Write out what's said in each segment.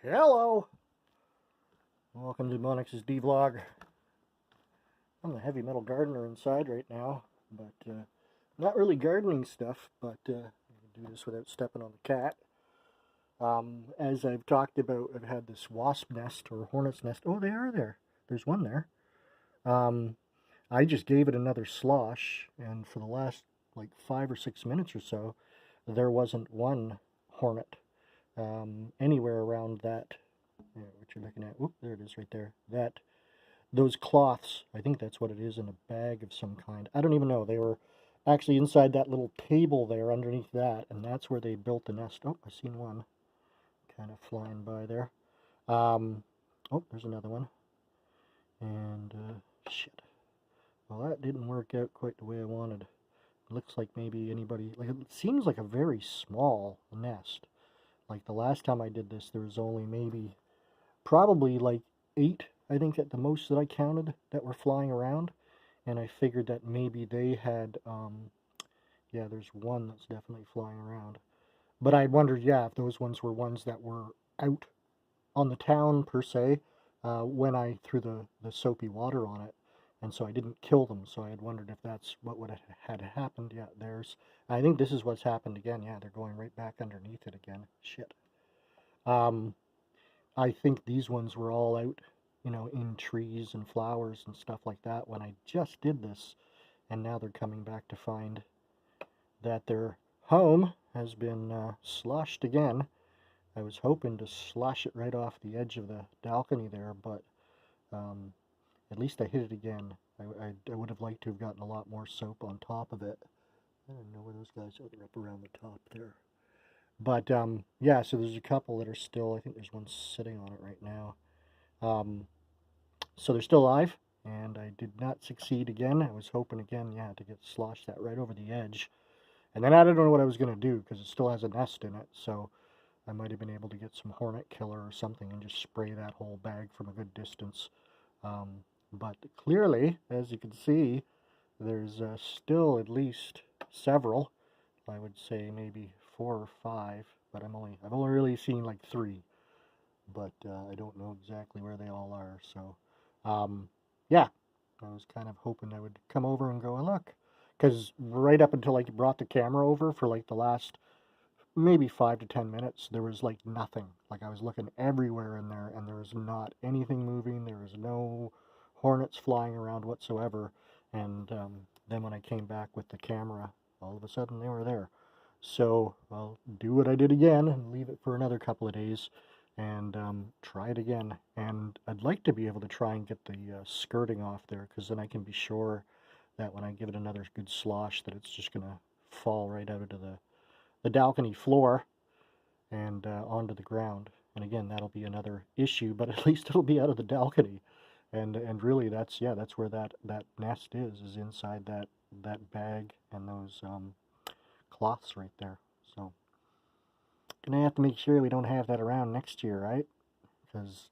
Hello! Welcome to Dmonix's Dvlog. I'm the heavy metal gardener inside right now, but not really gardening stuff, but I can do this without stepping on the cat. As I've talked about, I've had this wasp nest or hornet's nest. Oh, they are there. There's one there. I just gave it another slosh, and for the last like 5 or 6 minutes or so, there wasn't one hornet anywhere around that. Yeah, what you're looking at. Whoop, there it is right there. Those cloths, I think that's what it is, in a bag of some kind. I don't even know. They were actually inside that little table there underneath that, and that's where they built the nest. Oh, I seen one kind of flying by there. Oh, there's another one. And, shit. Well, that didn't work out quite the way I wanted. It looks like maybe anybody, like, it seems like a very small nest. Like the last time I did this, there was only maybe, probably like 8, I think at the most that I counted, that were flying around. And I figured that maybe they had, yeah, there's one that's definitely flying around. But I wondered, yeah, if those ones were ones that were out on the town, per se, when I threw the soapy water on it. And so I didn't kill them, so I had wondered if that's what would have had happened. Yeah, I think this is what's happened again. Yeah, they're going right back underneath it again. Shit. I think these ones were all out, you know, in trees and flowers and stuff like that when I just did this. And now they're coming back to find that their home has been sloshed again. I was hoping to slosh it right off the edge of the dalcony there, but at least I hit it again. I would have liked to have gotten a lot more soap on top of it. I don't know where those guys are. They're up around the top there. But, yeah, so there's a couple that are still, I think there's one sitting on it right now. So they're still alive, and I did not succeed again. I was hoping again, yeah, to get sloshed that right over the edge. And then I don't know what I was going to do, because it still has a nest in it, so I might have been able to get some hornet killer or something and just spray that whole bag from a good distance. But clearly, as you can see, there's still at least several. I would say maybe 4 or 5, but I've only really seen like 3. But I don't know exactly where they all are. So, yeah, I was kind of hoping I would come over and go and look, because right up until I brought the camera over for like the last maybe 5 to 10 minutes, there was like nothing. Like I was looking everywhere in there, and there was not anything moving. There was no hornets flying around whatsoever. And then when I came back with the camera, all of a sudden they were there. So I'll do what I did again and leave it for another couple of days and try it again. And I'd like to be able to try and get the skirting off there, because then I can be sure that when I give it another good slosh that it's just going to fall right out into the dalcony floor and onto the ground. And again, that'll be another issue, but at least it'll be out of the dalcony. And really, that's where that nest is inside that bag and those cloths right there. So gonna have to make sure we don't have that around next year, right? Because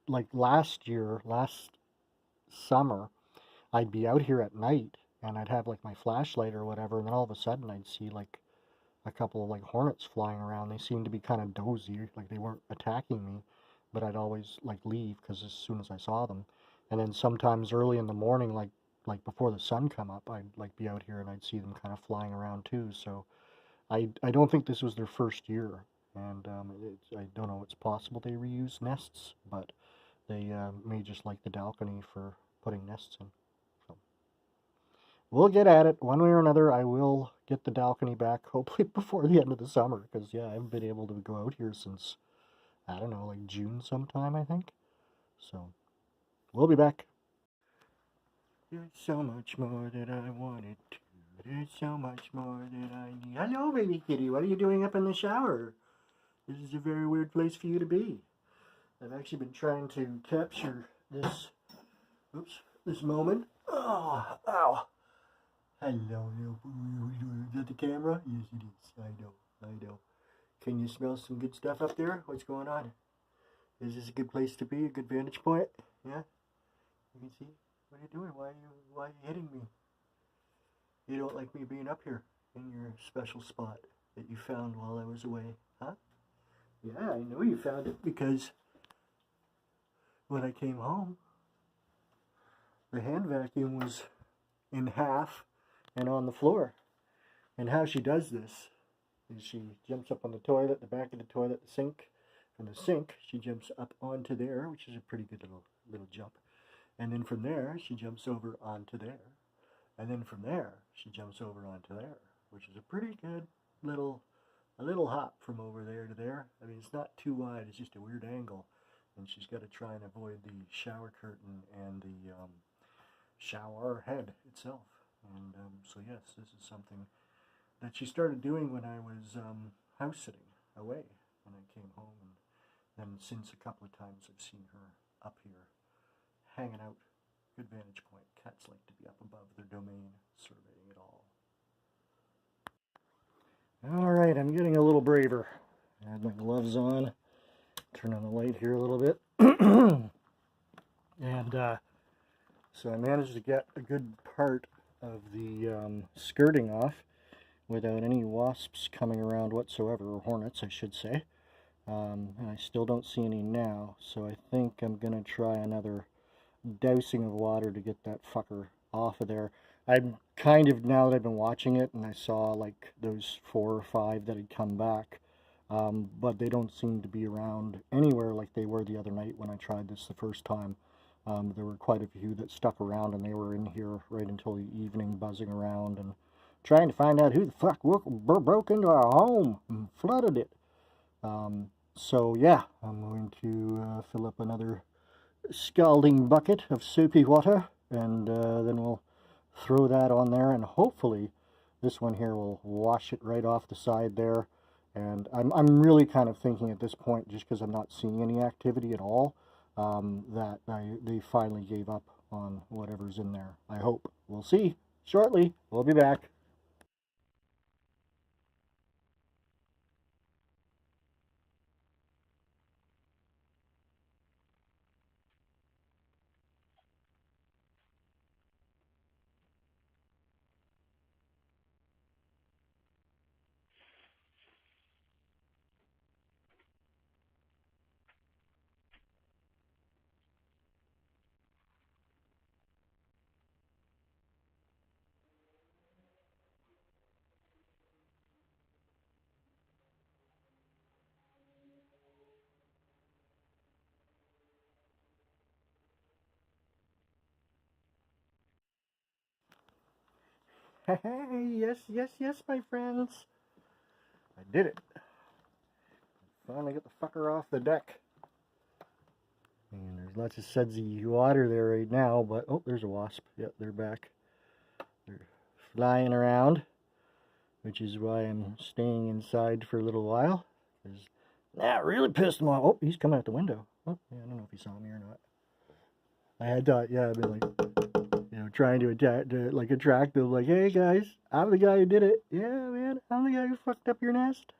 like last summer, I'd be out here at night and I'd have like my flashlight or whatever, and then all of a sudden I'd see like a couple of like hornets flying around. They seemed to be kind of dozy, like they weren't attacking me, but I'd always like leave because as soon as I saw them. And then sometimes early in the morning, like before the sun come up, I'd like be out here and I'd see them kind of flying around too. So I don't think this was their first year, and I don't know, it's possible they reuse nests, but they may just like the dalcony for putting nests in. So we'll get at it one way or another. I will get the dalcony back, hopefully before the end of the summer, because yeah, I haven't been able to go out here since, I don't know, like June sometime, I think. So we'll be back. There's so much more that I wanted to. There's so much more that I need. Hello, baby kitty. What are you doing up in the shower? This is a very weird place for you to be. I've actually been trying to capture this, this moment. Oh, ow. Hello, little boo. Is that the camera? Yes, it is. I know. Can you smell some good stuff up there? What's going on? Is this a good place to be? A good vantage point? Yeah? You can see? What are you doing? Why are you hitting me? You don't like me being up here in your special spot that you found while I was away, huh? Yeah, I know you found it because when I came home, the hand vacuum was in half and on the floor. And how she does this is she jumps up on the toilet, the back of the toilet, the sink. From the sink, she jumps up onto there, which is a pretty good little jump. And then from there, she jumps over onto there. And then from there, she jumps over onto there, which is a pretty good a little hop from over there to there. I mean, it's not too wide, it's just a weird angle. And she's got to try and avoid the shower curtain and the shower head itself. And so, yes, this is something that she started doing when I was house sitting away when I came home. And then since a couple of times I've seen her up here hanging out. Good vantage point. Cats like to be up above their domain, surveying it all. All right, I'm getting a little braver. I have my gloves on. Turn on the light here a little bit. And so I managed to get a good part of the skirting off without any wasps coming around whatsoever, or hornets, I should say. And I still don't see any now, so I think I'm going to try another dousing of water to get that fucker off of there. I'm kind of, now that I've been watching it, and I saw like those 4 or 5 that had come back, but they don't seem to be around anywhere like they were the other night when I tried this the first time. There were quite a few that stuck around, and they were in here right until the evening, buzzing around and trying to find out who the fuck broke into our home and flooded it. So yeah, I'm going to fill up another scalding bucket of soapy water, and then we'll throw that on there, and hopefully this one here will wash it right off the side there. And I'm really kind of thinking at this point, just because I'm not seeing any activity at all, that they finally gave up on whatever's in there. I hope. We'll see shortly. We'll be back. Hey, yes, yes, yes, my friends. I did it. Finally get the fucker off the deck. And there's lots of sudsy water there right now, but oh, there's a wasp. Yep, they're back. They're flying around, which is why I'm staying inside for a little while. Because that really pissed him off. Oh, he's coming out the window. Oh, yeah, I don't know if he saw me or not. I had thought, yeah, I'd been like, trying to attract them, like, hey guys, I'm the guy who did it. Yeah, man, I'm the guy who fucked up your nest.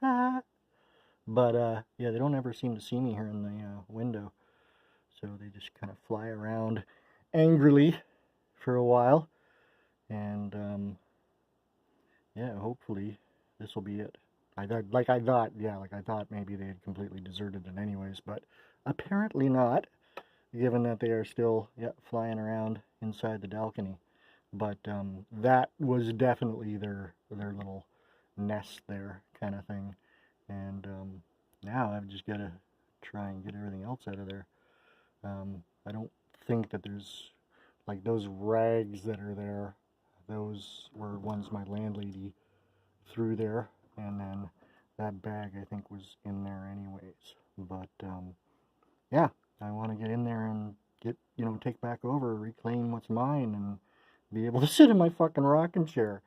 But yeah, they don't ever seem to see me here in the window, so they just kind of fly around angrily for a while, and yeah, hopefully this will be it. I thought maybe they had completely deserted it anyways, but apparently not, given that they are still flying around inside the dalcony. But that was definitely their little nest there kind of thing. And now I've just got to try and get everything else out of there. I don't think that there's, like, those rags that are there, those were ones my landlady threw there, and then that bag I think was in there anyways. But yeah, I want to get in there and get, take back over, reclaim what's mine, and be able to sit in my fucking rocking chair,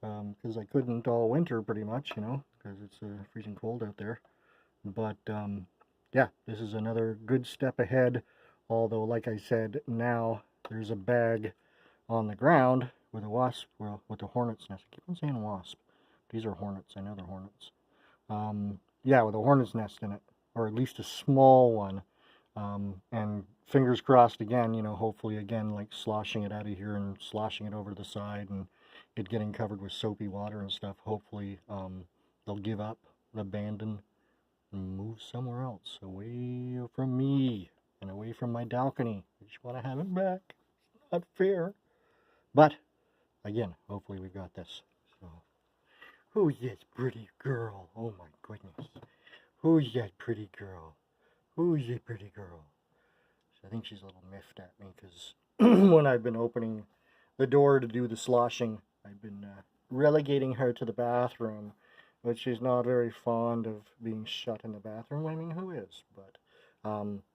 because I couldn't all winter pretty much, because it's freezing cold out there. But yeah, this is another good step ahead, although like I said, now there's a bag on the ground with a wasp, well, with a hornet's nest. I keep on saying wasp. These are hornets, I know they're hornets. Yeah, with a hornet's nest in it, or at least a small one. And fingers crossed again, hopefully again, like sloshing it out of here and sloshing it over to the side and it getting covered with soapy water and stuff. Hopefully they'll give up, abandon move somewhere else, away from me, and away from my dalcony. I just want to have it back. It's not fair. But, again, hopefully we've got this. So, who's this pretty girl? Oh my goodness. Who's that pretty girl? Who's that pretty girl? So I think she's a little miffed at me because when I've been opening the door to do the sloshing, I've been relegating her to the bathroom, but she's not very fond of being shut in the bathroom. I mean, who is? But,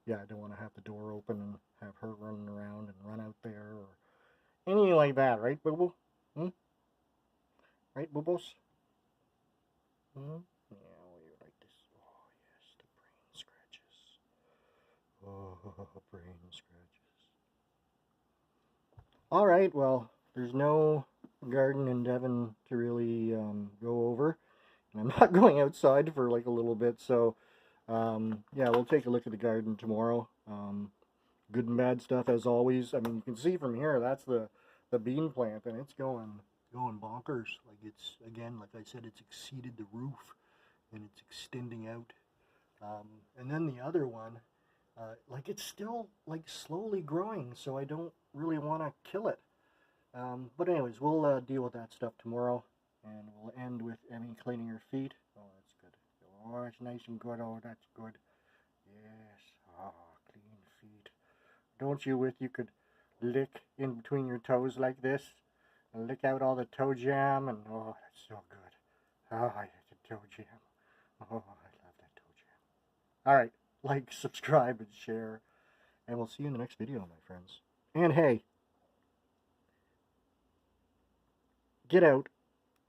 yeah, I don't want to have the door open and have her running around and run out there or anything like that, right, Boo-Boo? Right, Boo-Boos? Yeah, well, you like this. Oh, yes, the brain scratches. Oh, brain scratches. All right, well, there's no garden in Devon to really go over. And I'm not going outside for like a little bit, so yeah, we'll take a look at the garden tomorrow. Good and bad stuff as always. I mean, you can see from here, that's the bean plant, and it's going bonkers. Like it's, again, like I said, it's exceeded the roof, and it's extending out. And then the other one, like it's still like slowly growing, so I don't really want to kill it. But anyways, we'll deal with that stuff tomorrow, and we'll end with Emmy cleaning her feet. Oh, that's good. Oh, it's nice and good. Oh, that's good. Yes. Oh, clean feet. Don't you wish you could lick in between your toes like this and lick out all the toe jam? And oh, that's so good. Oh, I like the toe jam. Oh, I love that toe jam. All right, like, subscribe, and share, and we'll see you in the next video, my friends. And hey, get out,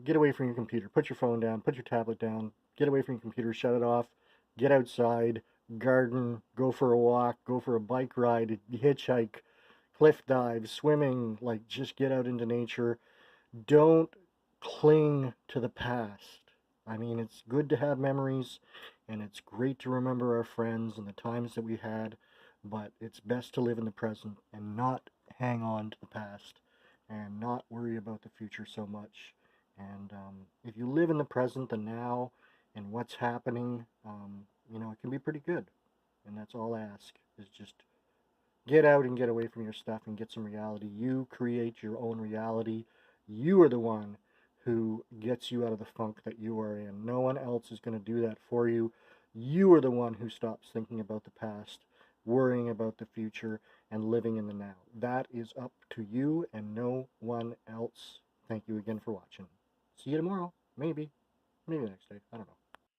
get away from your computer, put your phone down, put your tablet down, get away from your computer, shut it off, get outside, garden, go for a walk, go for a bike ride, hitchhike, cliff dive, swimming, like just get out into nature. Don't cling to the past. I mean, it's good to have memories, and it's great to remember our friends and the times that we had, but it's best to live in the present and not hang on to the past and not worry about the future so much. And if you live in the present, the now, and what's happening, you know, it can be pretty good. And that's all I ask, is just get out and get away from your stuff and get some reality. You create your own reality. You are the one who gets you out of the funk that you are in. No one else is going to do that for you. You are the one who stops thinking about the past, worrying about the future, and living in the now. That is up to you and no one else. Thank you again for watching. See you tomorrow. Maybe. Maybe the next day. I don't know.